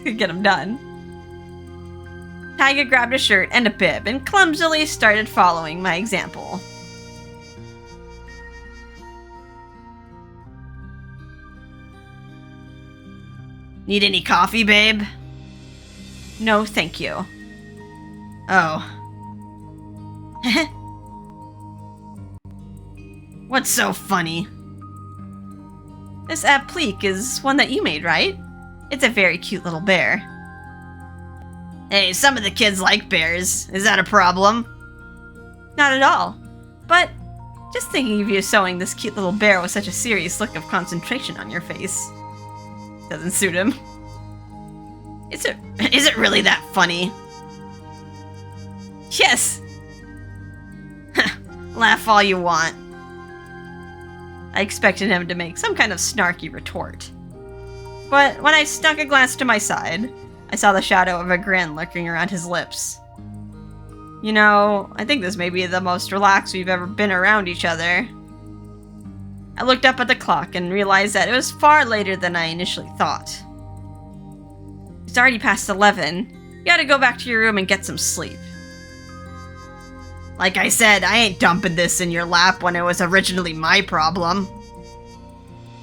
to get them done. Taiga grabbed a shirt and a bib and clumsily started following my example. Need any coffee, babe? No, thank you. Oh. What's so funny? This applique is one that you made, right? It's a very cute little bear. Hey, some of the kids like bears. Is that a problem? Not at all. But just thinking of you sewing this cute little bear with such a serious look of concentration on your face doesn't suit him. Is it really that funny? Yes! Laugh all you want. I expected him to make some kind of snarky retort. But when I stuck a glance to my side, I saw the shadow of a grin lurking around his lips. You know, I think this may be the most relaxed we've ever been around each other. I looked up at the clock and realized that it was far later than I initially thought. It's already past 11. You gotta go back to your room and get some sleep. Like I said, I ain't dumping this in your lap when it was originally my problem.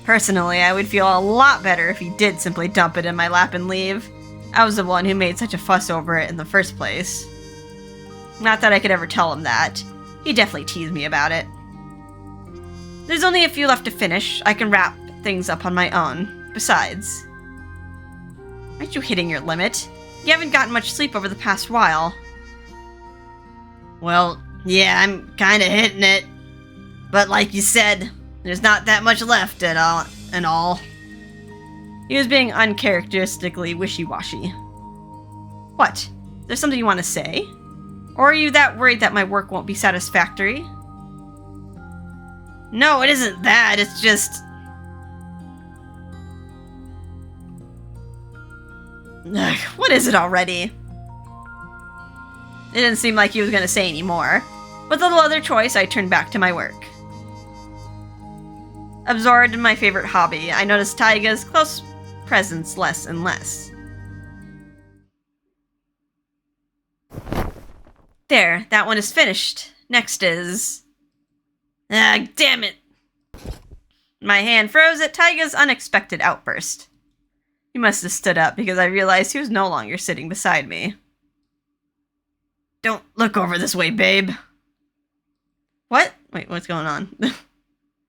Personally, I would feel a lot better if he did simply dump it in my lap and leave. I was the one who made such a fuss over it in the first place. Not that I could ever tell him that. He definitely teased me about it. There's only a few left to finish. I can wrap things up on my own. Besides, aren't you hitting your limit? You haven't gotten much sleep over the past while. Well, yeah, I'm kinda hitting it. But like you said, there's not that much left at all. He was being uncharacteristically wishy-washy. What? Is there something you want to say? Or are you that worried that my work won't be satisfactory? No, it isn't that. It's just... Ugh, what is it already? It didn't seem like he was going to say any more. With little other choice, I turned back to my work. Absorbed in my favorite hobby, I noticed Taiga's close presence less and less. There, that one is finished. Next is... Ah, damn it! My hand froze at Taiga's unexpected outburst. He must have stood up because I realized he was no longer sitting beside me. Don't look over this way, babe. What? Wait, what's going on?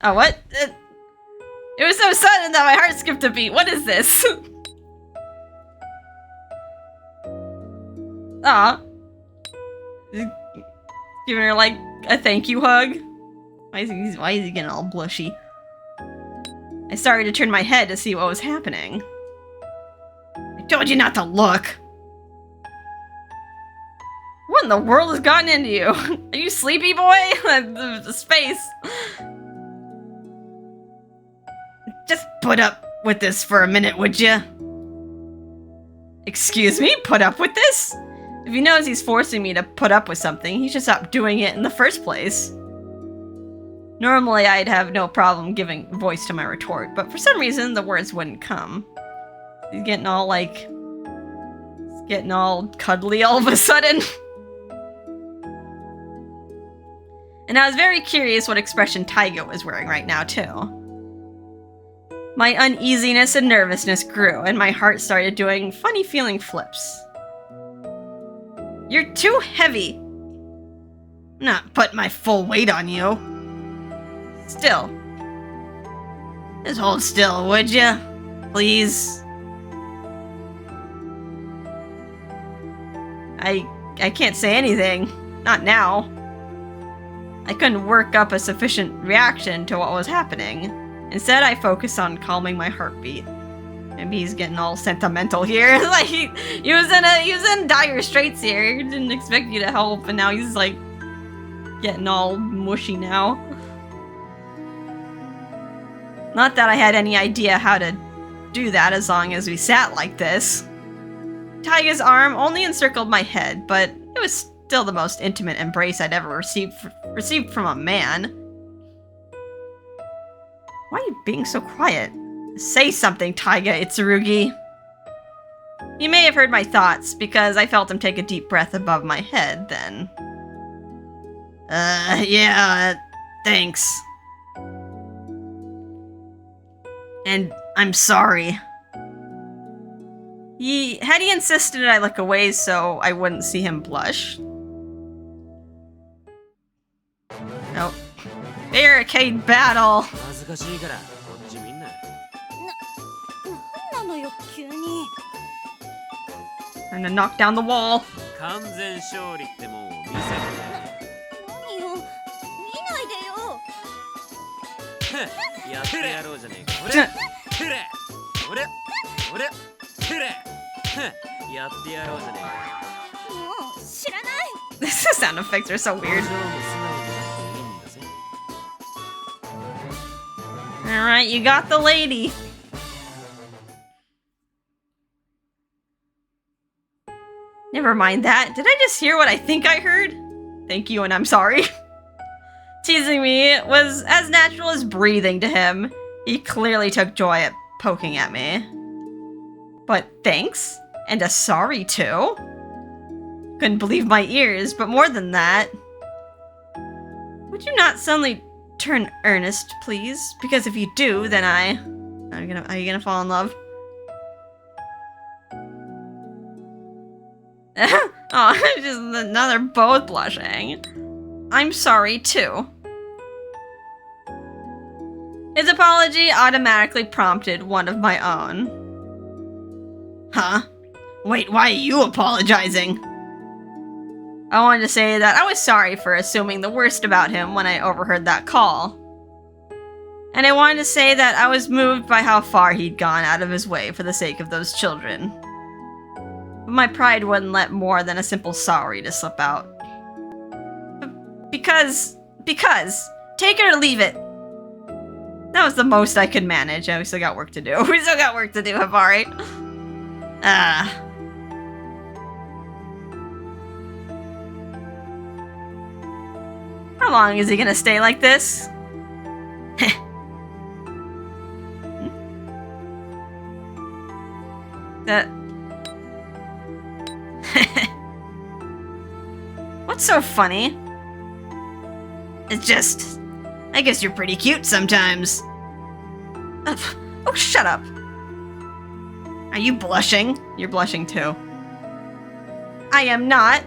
Oh, what? It was so sudden that my heart skipped a beat. What is this? Aw. Giving her, like, a thank you hug. Why is he getting all blushy? I started to turn my head to see what was happening. I told you not to look. What in the world has gotten into you? Are you sleepy, boy? The space. Just put up with this for a minute, would you? Excuse me? Put up with this? If he knows he's forcing me to put up with something, he should stop doing it in the first place. Normally, I'd have no problem giving voice to my retort, but for some reason, the words wouldn't come. He's getting all, like... He's getting all cuddly all of a sudden. And I was very curious what expression Taiga was wearing right now, too. My uneasiness and nervousness grew, and my heart started doing funny feeling flips. You're too heavy. I'm not putting my full weight on you. Still. Just hold still, would ya? Please. I can't say anything. Not now. I couldn't work up a sufficient reaction to what was happening. Instead, I focused on calming my heartbeat. Maybe he's getting all sentimental here. Like he was in dire straits here. He didn't expect you to help, and now he's like getting all mushy now. Not that I had any idea how to do that as long as we sat like this. Taiga's arm only encircled my head, but it was still the most intimate embrace I'd ever received from a man. Why are you being so quiet? Say something, Taiga Itsurugi. He may have heard my thoughts, because I felt him take a deep breath above my head, then. Yeah, thanks. And I'm sorry. Had he insisted I look away so I wouldn't see him blush? Nope. Barricade battle! Time to knock down the wall. These sound effects are so weird. Alright, you got the lady. Never mind that. Did I just hear what I think I heard? Thank you, and I'm sorry. Teasing me was as natural as breathing to him. He clearly took joy at poking at me. But thanks? And a sorry, too? Couldn't believe my ears, but more than that. Would you not suddenly turn earnest, please? Because if you do, then are you gonna fall in love? Oh, just now they're both blushing. I'm sorry, too. His apology automatically prompted one of my own. Huh? Wait, why are you apologizing? I wanted to say that I was sorry for assuming the worst about him when I overheard that call. And I wanted to say that I was moved by how far he'd gone out of his way for the sake of those children. But my pride wouldn't let more than a simple sorry to slip out. Because, take it or leave it. That was the most I could manage, and we still got work to do. We still got work to do, Hibari. How long is he gonna stay like this? That... What's so funny? It's just... I guess you're pretty cute sometimes. Oh, shut up. Are you blushing? You're blushing too. I am not.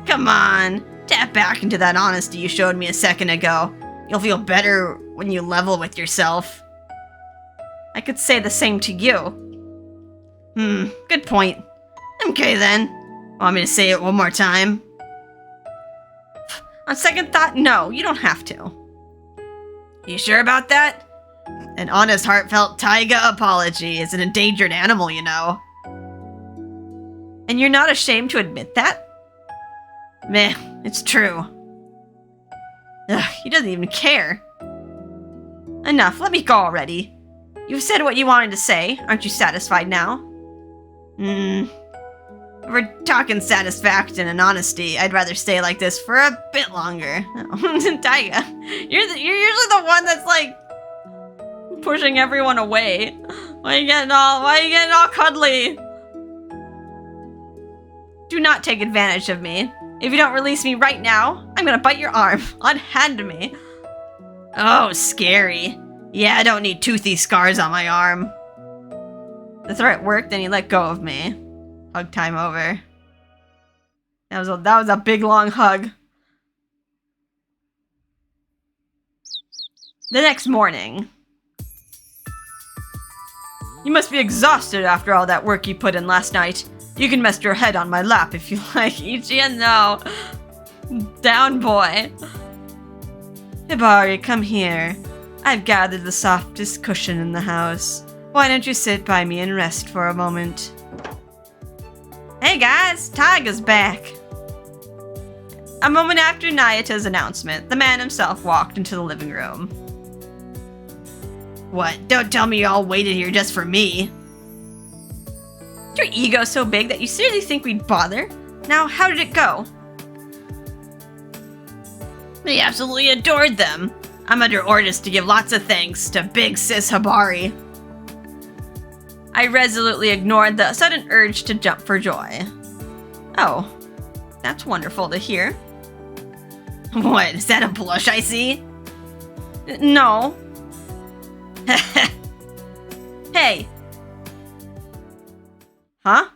Come on. Tap back into that honesty you showed me a second ago. You'll feel better when you level with yourself. I could say the same to you. Good point. Okay then. Want me to say it one more time? On second thought, no, you don't have to. You sure about that? An honest, heartfelt Taiga apology is an endangered animal, you know. And you're not ashamed to admit that? Meh, it's true. Ugh, he doesn't even care. Enough, let me go already. You've said what you wanted to say. Aren't you satisfied now? If we're talking satisfaction and honesty, I'd rather stay like this for a bit longer. Oh. Taiga, you're usually the one that's like pushing everyone away. Why are you getting all cuddly? Do not take advantage of me. If you don't release me right now, I'm gonna bite your arm. Unhand me. Oh, scary. Yeah, I don't need toothy scars on my arm. The threat worked, then he let go of me. Hug time over. That was a big long hug. The next morning. You must be exhausted after all that work you put in last night. You can rest your head on my lap if you like. Ichiya, no. Down, boy. Hibari, come here. I've gathered the softest cushion in the house. Why don't you sit by me and rest for a moment? Hey guys, Taiga's back. A moment after Nayata's announcement, the man himself walked into the living room. What? Don't tell me you all waited here just for me. Is your ego so big that you seriously think we'd bother? Now, how did it go? They absolutely adored them. I'm under orders to give lots of thanks to Big Sis Hibari. I resolutely ignored the sudden urge to jump for joy. Oh, that's wonderful to hear. What, is that a blush I see? No. Hey. Huh?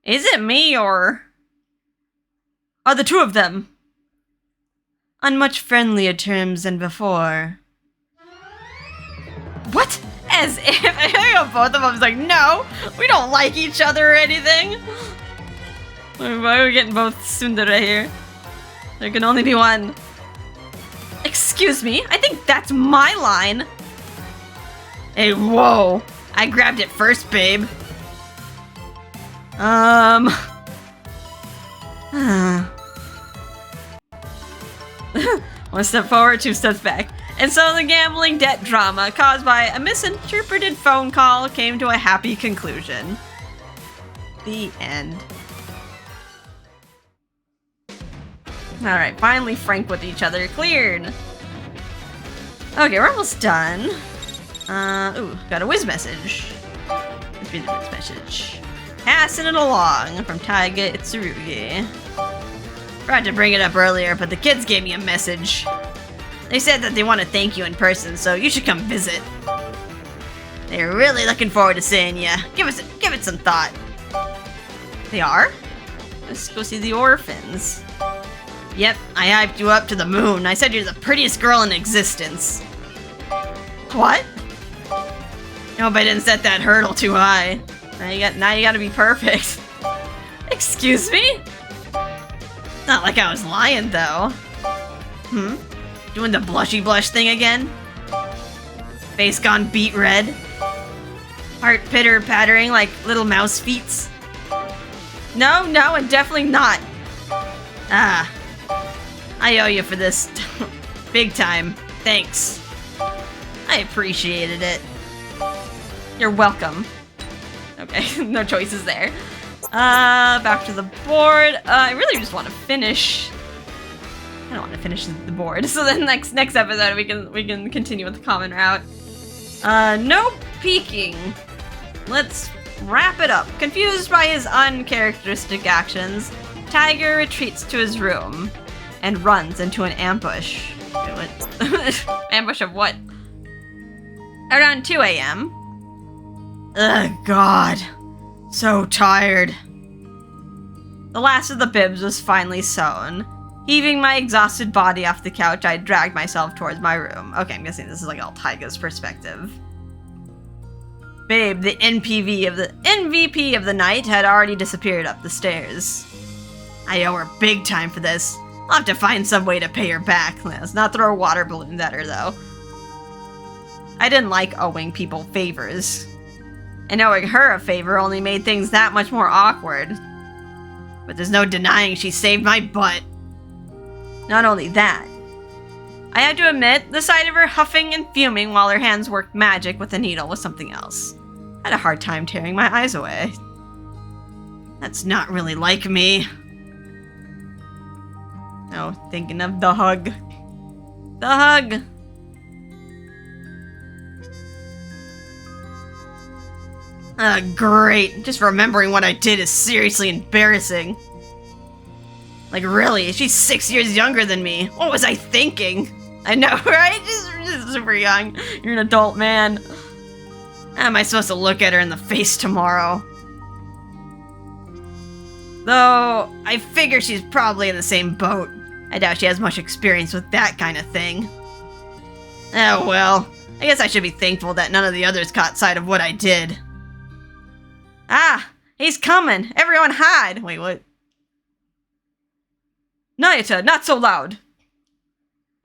Is it me or... are the two of them? On much friendlier terms than before. What? As if I think both of them was like, no, we don't like each other or anything. Why are we getting both tsundere here? There can only be one. Excuse me, I think that's my line. Hey, whoa. I grabbed it first, babe. One step forward, two steps back. And so the gambling debt drama caused by a misinterpreted phone call came to a happy conclusion. The end. Alright, finally frank with each other. Cleared. Okay, we're almost done. Ooh, got a whiz message. Let's read the whiz message. Passing it along from Taiga Itsurugi. Forgot to bring it up earlier, but the kids gave me a message. They said that they want to thank you in person, so you should come visit. They're really looking forward to seeing you. Give it some thought. They are? Let's go see the orphans. Yep, I hyped you up to the moon. I said you're the prettiest girl in existence. What? Hope I didn't set that hurdle too high. Now you gotta be perfect. Excuse me? Not like I was lying, though. Doing the blushy blush thing again? Face gone beet red. Heart pitter-pattering like little mouse feet. No, and definitely not. Ah. I owe you for this. Big time. Thanks. I appreciated it. You're welcome. Okay, no choices there. Back to the board. I really just want to finish. I don't want to finish the board. So then next episode we can continue with the common route. No peeking. Let's wrap it up. Confused by his uncharacteristic actions, Taiga retreats to his room and runs into an ambush. Wait, what? Ambush of what? Around 2 a.m. Ugh, God. So tired. The last of the bibs was finally sewn. Heaving my exhausted body off the couch, I dragged myself towards my room. Okay, I'm guessing this is like all Taiga's perspective. Babe, the MVP of the night had already disappeared up the stairs. I owe her big time for this. I'll have to find some way to pay her back. Let's not throw a water balloon at her, though. I didn't like owing people favors. And owing her a favor only made things that much more awkward. But there's no denying she saved my butt. Not only that, I had to admit, the sight of her huffing and fuming while her hands worked magic with a needle was something else. I had a hard time tearing my eyes away. That's not really like me. Oh, thinking of the hug. The hug! Great. Just remembering what I did is seriously embarrassing. Like, really? She's 6 years younger than me. What was I thinking? I know, right? Just super young. You're an adult man. How am I supposed to look at her in the face tomorrow? Though, I figure she's probably in the same boat. I doubt she has much experience with that kind of thing. Oh well. I guess I should be thankful that none of the others caught sight of what I did. Ah! He's coming! Everyone hide! Wait, what? Nayata, not so loud!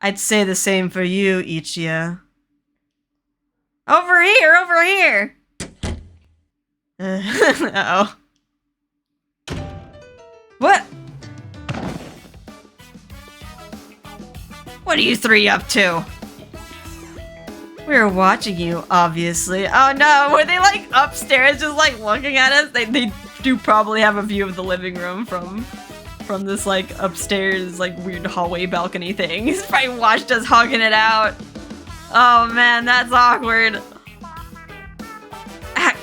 I'd say the same for you, Ichiya. Over here! Over here! Uh-oh. What? What are you three up to? We were watching you, obviously. Oh no, were they like upstairs just like looking at us? They do probably have a view of the living room from this like upstairs like weird hallway balcony thing. He's probably watched us hugging it out. Oh man, that's awkward.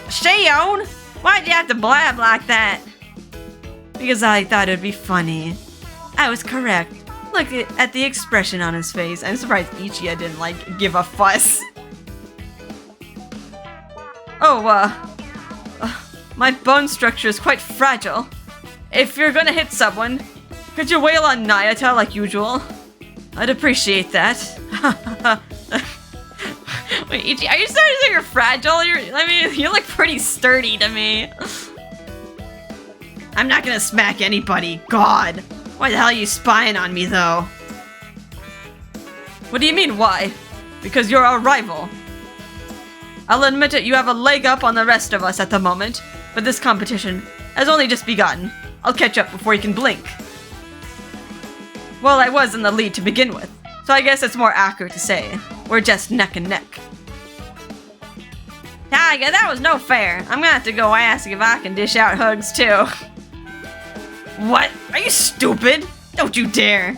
Shayon, why'd you have to blab like that? Because I thought it'd be funny. I was correct. Look at the expression on his face. I'm surprised Ichiya didn't like give a fuss. Oh, my bone structure is quite fragile. If you're gonna hit someone, could you wail on Nayata like usual? I'd appreciate that. Wait, Ichi, are you starting to say you're fragile? You look pretty sturdy to me. I'm not gonna smack anybody, God. Why the hell are you spying on me, though? What do you mean, why? Because you're our rival. I'll admit it, you have a leg up on the rest of us at the moment, but this competition has only just begun. I'll catch up before you can blink. Well, I was in the lead to begin with, so I guess it's more accurate to say we're just neck and neck. Taiga, that was no fair. I'm gonna have to go ask if I can dish out hugs, too. What? Are you stupid? Don't you dare.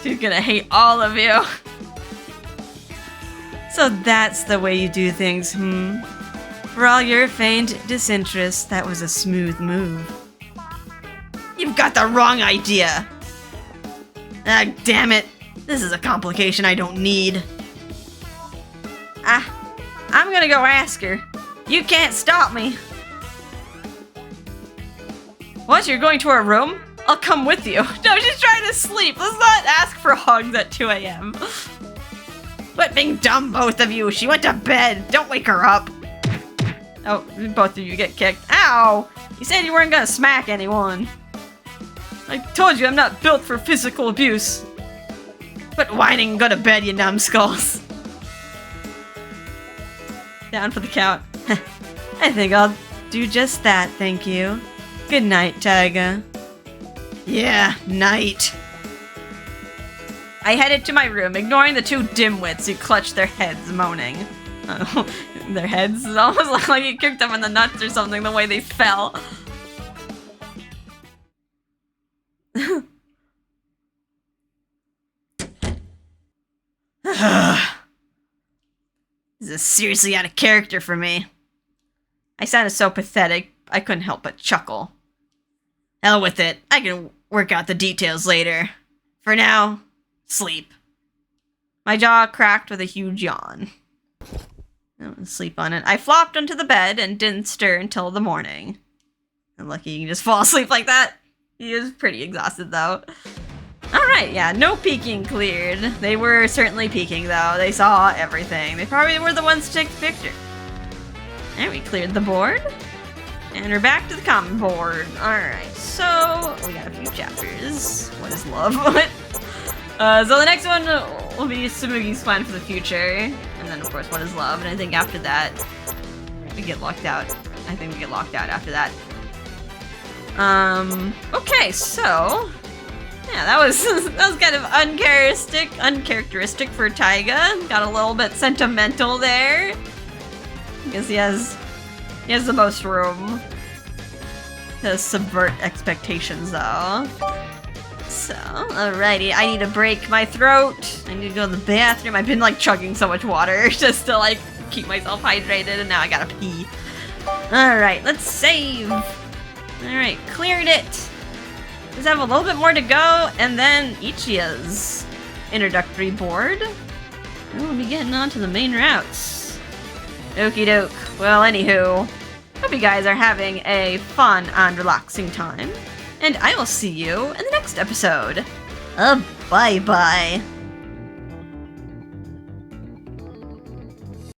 She's gonna hate all of you. So that's the way you do things, hmm? For all your feigned disinterest, that was a smooth move. You've got the wrong idea. Ah, damn it. This is a complication I don't need. I'm gonna go ask her. You can't stop me. What, you're going to her room? I'll come with you. No, she's trying to sleep. Let's not ask for hugs at 2 a.m. Quit being dumb, both of you. She went to bed. Don't wake her up. Oh, both of you get kicked. Ow! You said you weren't gonna smack anyone. I told you I'm not built for physical abuse. Quit whining and go to bed, you numbskulls. Down for the count. I think I'll do just that, thank you. Good night, Taiga. Yeah, night. I headed to my room, ignoring the two dimwits who clutched their heads, moaning. Their heads? It almost looked like it kicked them in the nuts or something, the way they fell. This is seriously out of character for me. I sounded so pathetic, I couldn't help but chuckle. Hell with it, I can work out the details later. For now, sleep. My jaw cracked with a huge yawn. I went to sleep on it. I flopped onto the bed and didn't stir until the morning. I'm lucky you can just fall asleep like that. He is pretty exhausted though. Alright, yeah, no peeking cleared. They were certainly peeking though. They saw everything. They probably were the ones to take the picture. And we cleared the board. And we're back to the common board. Alright, so we got a few chapters. What is love? So the next one will be Tsumugi's plan for the future. And then of course, what is love? And I think after that, we get locked out. I think we get locked out after that. Okay, so yeah, that was kind of uncharacteristic for Taiga. Got a little bit sentimental there. Because he has the most room to subvert expectations, though. So, alrighty, I need to break my throat. I need to go to the bathroom. I've been like chugging so much water just to like keep myself hydrated, and now I gotta pee. Alright, let's save. Alright, cleared it. Just have a little bit more to go, and then Ichiya's introductory board. And we'll be getting on to the main routes. Okie doke. Well, anywho, hope you guys are having a fun and relaxing time. And I will see you in the next episode. Bye-bye.